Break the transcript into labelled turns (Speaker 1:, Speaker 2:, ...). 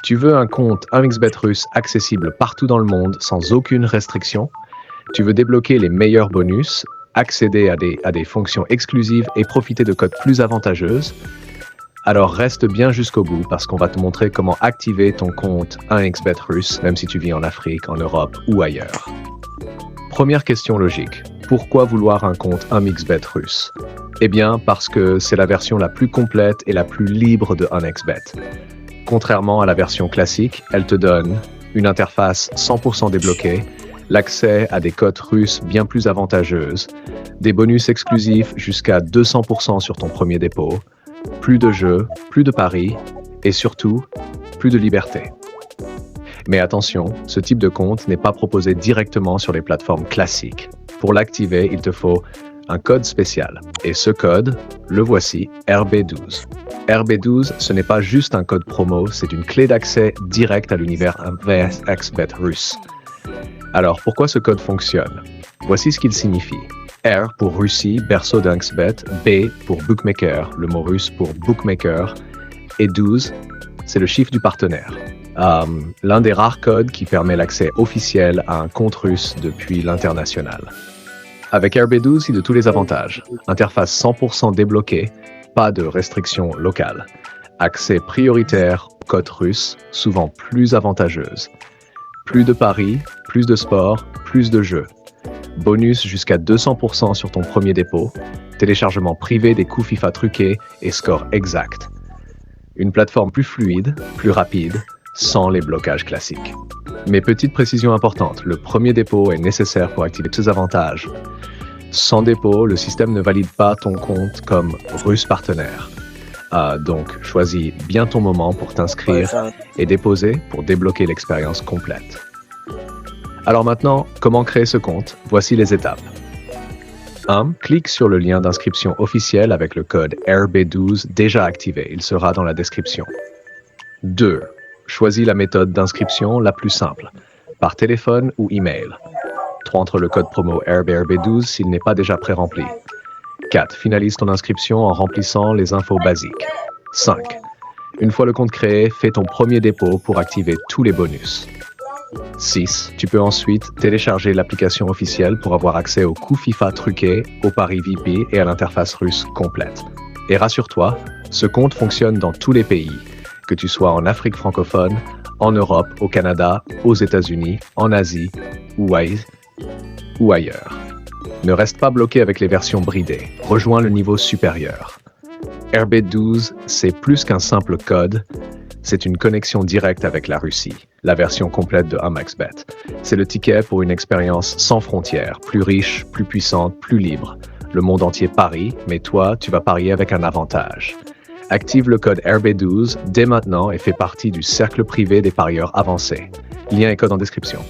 Speaker 1: Tu veux un compte 1xBet russe accessible partout dans le monde sans aucune restriction? Tu veux débloquer les meilleurs bonus, accéder à des fonctions exclusives et profiter de codes plus avantageuses? Alors reste bien jusqu'au bout parce qu'on va te montrer comment activer ton compte 1xBet russe, même si tu vis en Afrique, en Europe ou ailleurs. Première question logique. Pourquoi vouloir un compte 1xBet russe? Eh bien, parce que c'est la version la plus complète et la plus libre de 1xBet. Contrairement à la version classique, elle te donne une interface 100% débloquée, l'accès à des cotes russes bien plus avantageuses, des bonus exclusifs jusqu'à 200% sur ton premier dépôt, plus de jeux, plus de paris et surtout, plus de liberté. Mais attention, ce type de compte n'est pas proposé directement sur les plateformes classiques. Pour l'activer, il te faut un code spécial. Et ce code, le voici, RB12. RB12, ce n'est pas juste un code promo, c'est une clé d'accès direct à l'univers 1xBet russe. Alors, pourquoi ce code fonctionne? Voici ce qu'il signifie. R pour Russie, berceau d'1xBet, B pour bookmaker, le mot russe pour bookmaker, et 12, c'est le chiffre du partenaire. L'un des rares codes qui permet l'accès officiel à un compte russe depuis l'international. Avec RB12, il y a de tous les avantages. Interface 100% débloquée, pas de restrictions locales. Accès prioritaire aux cotes russes, souvent plus avantageuses. Plus de paris, plus de sport, plus de jeux. Bonus jusqu'à 200% sur ton premier dépôt. Téléchargement privé des coups FIFA truqués et score exact. Une plateforme plus fluide, plus rapide, sans les blocages classiques. Mais petite précision importante, le premier dépôt est nécessaire pour activer tous ces avantages. Sans dépôt, le système ne valide pas ton compte comme russe partenaire. Donc, choisis bien ton moment pour t'inscrire et déposer pour débloquer l'expérience complète. Alors maintenant, comment créer ce compte? Voici les étapes. 1. Clique sur le lien d'inscription officiel avec le code RB12 déjà activé. Il sera dans la description. 2. Choisis la méthode d'inscription la plus simple, par téléphone ou email. 3. Entre le code promo RB12 s'il n'est pas déjà pré-rempli. 4. Finalise ton inscription en remplissant les infos basiques. 5. Une fois le compte créé, fais ton premier dépôt pour activer tous les bonus. 6. Tu peux ensuite télécharger l'application officielle pour avoir accès aux coups FIFA truqués, aux paris VIP et à l'interface russe complète. Et rassure-toi, ce compte fonctionne dans tous les pays, que tu sois en Afrique francophone, en Europe, au Canada, aux États-Unis, en Asie ou ailleurs. Ne reste pas bloqué avec les versions bridées. Rejoins le niveau supérieur. RB12, c'est plus qu'un simple code, c'est une connexion directe avec la Russie, la version complète de 1xBet. C'est le ticket pour une expérience sans frontières, plus riche, plus puissante, plus libre. Le monde entier parie, mais toi, tu vas parier avec un avantage. Active le code RB12 dès maintenant et fais partie du cercle privé des parieurs avancés. Lien et code en description.